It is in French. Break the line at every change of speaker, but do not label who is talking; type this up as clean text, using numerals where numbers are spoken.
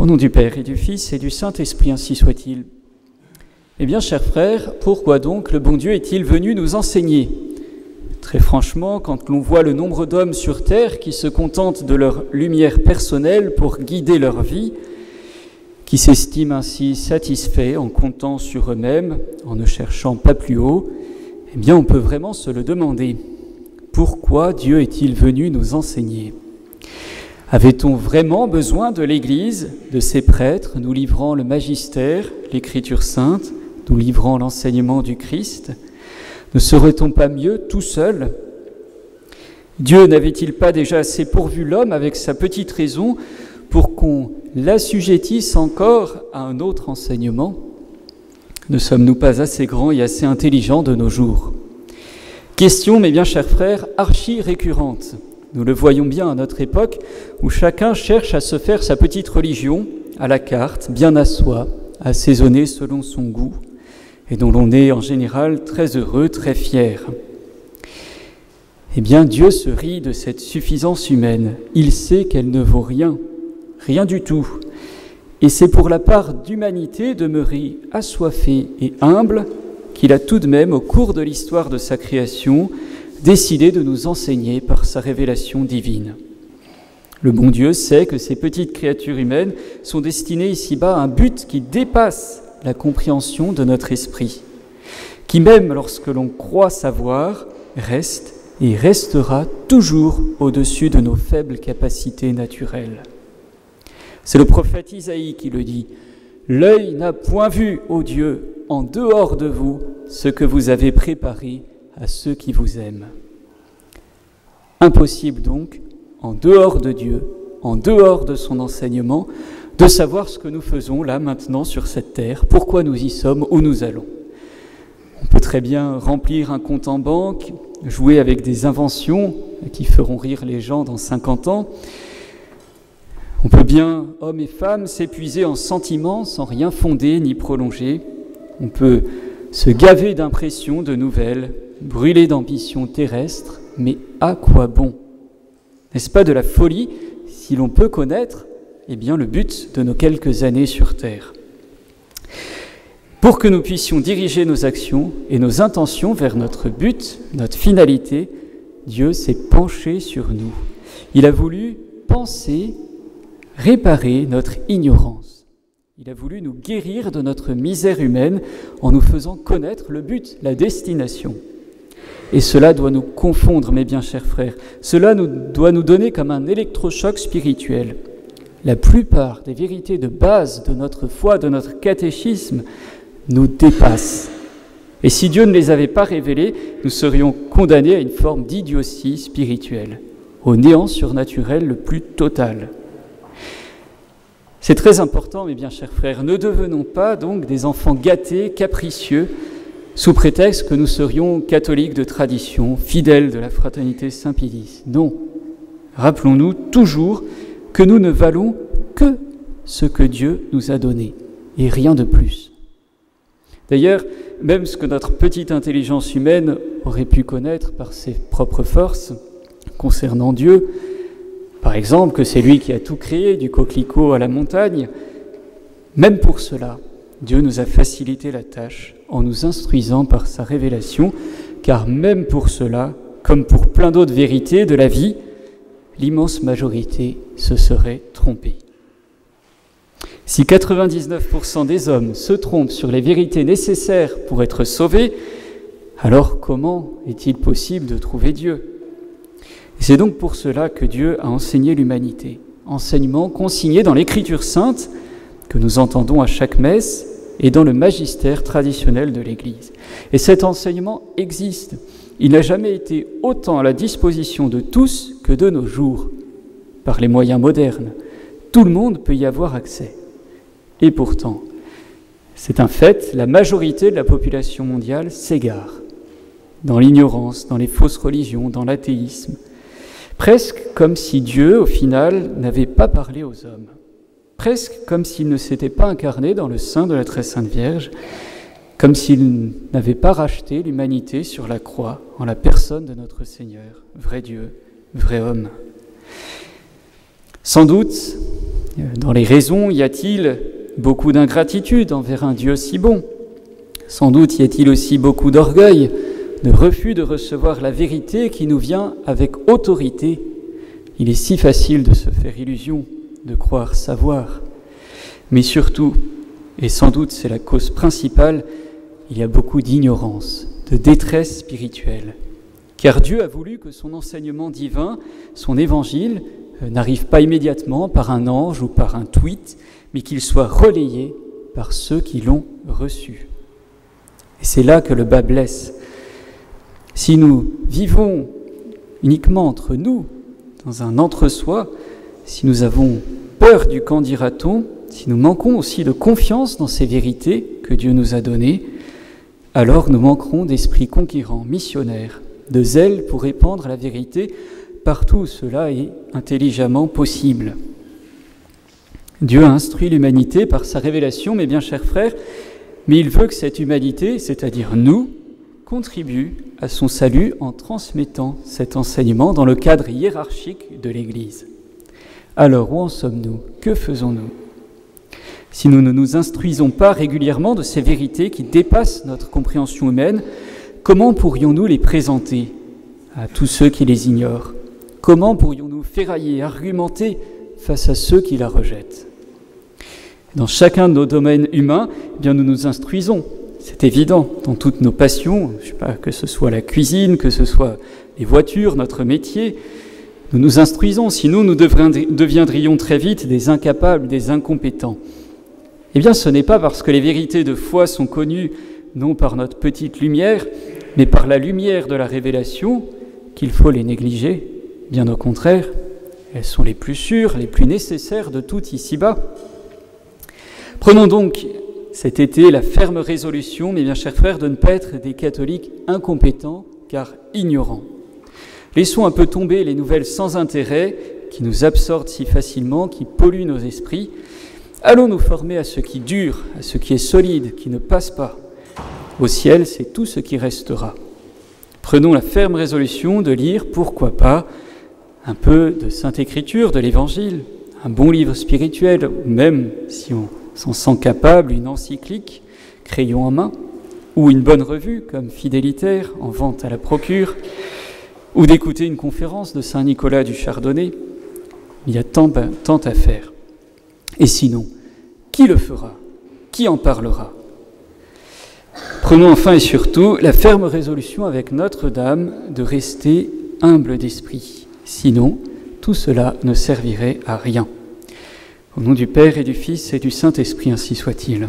Au nom du Père et du Fils et du Saint-Esprit, ainsi soit-il. Eh bien, chers frères, pourquoi donc le bon Dieu est-il venu nous enseigner ? Très franchement, quand l'on voit le nombre d'hommes sur terre qui se contentent de leur lumière personnelle pour guider leur vie, qui s'estiment ainsi satisfaits en comptant sur eux-mêmes, en ne cherchant pas plus haut, eh bien, on peut vraiment se le demander. Pourquoi Dieu est-il venu nous enseigner ? Avait-on vraiment besoin de l'Église, de ses prêtres, nous livrant le magistère, l'Écriture sainte, nous livrant l'enseignement du Christ ? Ne serait-on pas mieux tout seul ? Dieu n'avait-il pas déjà assez pourvu l'homme avec sa petite raison pour qu'on l'assujettisse encore à un autre enseignement ? Ne sommes-nous pas assez grands et assez intelligents de nos jours ? Question, mes bien chers frères, archi-récurrente. Nous le voyons bien à notre époque, où chacun cherche à se faire sa petite religion, à la carte, bien à soi, assaisonnée selon son goût, et dont l'on est en général très heureux, très fier. Eh bien, Dieu se rit de cette suffisance humaine. Il sait qu'elle ne vaut rien, rien du tout. Et c'est pour la part d'humanité demeurée assoiffée et humble qu'il a tout de même, au cours de l'histoire de sa création, décidé de nous enseigner par sa révélation divine. Le bon Dieu sait que ces petites créatures humaines sont destinées ici-bas à un but qui dépasse la compréhension de notre esprit, qui même lorsque l'on croit savoir, reste et restera toujours au-dessus de nos faibles capacités naturelles. C'est le prophète Isaïe qui le dit. « L'œil n'a point vu, ô Dieu, en dehors de vous, ce que vous avez préparé à ceux qui vous aiment. » Impossible donc, en dehors de Dieu, en dehors de son enseignement, de savoir ce que nous faisons là maintenant sur cette terre, pourquoi nous y sommes, où nous allons. On peut très bien remplir un compte en banque, jouer avec des inventions qui feront rire les gens dans 50 ans. On peut bien, hommes et femmes, s'épuiser en sentiments sans rien fonder ni prolonger. On peut se gaver d'impressions, de nouvelles, brûler d'ambitions terrestres, mais à quoi bon ? N'est-ce pas de la folie si l'on peut connaître le but de nos quelques années sur terre ? Pour que nous puissions diriger nos actions et nos intentions vers notre but, notre finalité, Dieu s'est penché sur nous. Il a voulu penser, réparer notre ignorance. Il a voulu nous guérir de notre misère humaine en nous faisant connaître le but, la destination. Et cela doit nous confondre, mes bien chers frères. Cela doit nous donner comme un électrochoc spirituel. La plupart des vérités de base de notre foi, de notre catéchisme, nous dépassent. Et si Dieu ne les avait pas révélées, nous serions condamnés à une forme d'idiotie spirituelle, au néant surnaturel le plus total. C'est très important, mes bien chers frères. Ne devenons pas donc des enfants gâtés, capricieux, sous prétexte que nous serions catholiques de tradition, fidèles de la fraternité Saint-Pie. Non. Rappelons-nous toujours que nous ne valons que ce que Dieu nous a donné, et rien de plus. D'ailleurs, même ce que notre petite intelligence humaine aurait pu connaître par ses propres forces concernant Dieu, par exemple que c'est lui qui a tout créé, du coquelicot à la montagne, même pour cela, Dieu nous a facilité la tâche en nous instruisant par sa révélation, car même pour cela, comme pour plein d'autres vérités de la vie, l'immense majorité se serait trompée. Si 99% des hommes se trompent sur les vérités nécessaires pour être sauvés, alors comment est-il possible de trouver Dieu ? Et c'est donc pour cela que Dieu a enseigné l'humanité, enseignement consigné dans l'Écriture sainte que nous entendons à chaque messe et dans le magistère traditionnel de l'Église. Et cet enseignement existe. Il n'a jamais été autant à la disposition de tous que de nos jours, par les moyens modernes. Tout le monde peut y avoir accès. Et pourtant, c'est un fait, la majorité de la population mondiale s'égare dans l'ignorance, dans les fausses religions, dans l'athéisme, presque comme si Dieu, au final, n'avait pas parlé aux hommes, presque comme s'il ne s'était pas incarné dans le sein de la très sainte Vierge, comme s'il n'avait pas racheté l'humanité sur la croix en la personne de notre Seigneur, vrai Dieu, vrai homme. Sans doute, Dans les raisons, y a-t-il beaucoup d'ingratitude envers un Dieu si bon? Sans doute y a-t-il aussi beaucoup d'orgueil, de refus de recevoir la vérité qui nous vient avec autorité. Il est si facile de se faire illusion, de croire savoir. Mais surtout, et sans doute c'est la cause principale, il y a beaucoup d'ignorance, de détresse spirituelle. Car Dieu a voulu que son enseignement divin, son évangile, n'arrive pas immédiatement par un ange ou par un tweet, mais qu'il soit relayé par ceux qui l'ont reçu. Et c'est là que le bas blesse. Si nous vivons uniquement entre nous, dans un entre-soi, si nous avons peur du qu'en dira-t-on, si nous manquons aussi de confiance dans ces vérités que Dieu nous a données, alors nous manquerons d'esprit conquérant, missionnaire, de zèle pour répandre la vérité partout où cela est intelligemment possible. Dieu a instruit l'humanité par sa révélation, mes bien chers frères, mais il veut que cette humanité, c'est-à-dire nous, contribue à son salut en transmettant cet enseignement dans le cadre hiérarchique de l'Église. Alors, où en sommes-nous? Que faisons-nous? Si nous ne nous instruisons pas régulièrement de ces vérités qui dépassent notre compréhension humaine, comment pourrions-nous les présenter à tous ceux qui les ignorent? Comment pourrions-nous ferrailler, argumenter face à ceux qui la rejettent? Dans chacun de nos domaines humains, eh bien, nous nous instruisons, c'est évident, dans toutes nos passions, que ce soit la cuisine, que ce soit les voitures, notre métier, nous nous instruisons, sinon nous deviendrions très vite des incapables, des incompétents. Eh bien, ce n'est pas parce que les vérités de foi sont connues non par notre petite lumière, mais par la lumière de la révélation qu'il faut les négliger. Bien au contraire, elles sont les plus sûres, les plus nécessaires de tout ici-bas. Prenons donc cet été la ferme résolution, mes bien chers frères, de ne pas être des catholiques incompétents, car ignorants. Laissons un peu tomber les nouvelles sans intérêt qui nous absorbent si facilement, qui polluent nos esprits. Allons nous former à ce qui dure, à ce qui est solide, qui ne passe pas. Au ciel, c'est tout ce qui restera. Prenons la ferme résolution de lire, pourquoi pas, un peu de Sainte Écriture, de l'Évangile, un bon livre spirituel, ou même, si on s'en sent capable, une encyclique, crayon en main, ou une bonne revue comme Fidélitaire, en vente à la procure, ou d'écouter une conférence de Saint Nicolas du Chardonnay. Il y a tant à faire. Et sinon, qui le fera? Qui en parlera? Prenons enfin et surtout la ferme résolution avec Notre-Dame de rester humble d'esprit. Sinon, tout cela ne servirait à rien. Au nom du Père et du Fils et du Saint-Esprit, ainsi soit-il.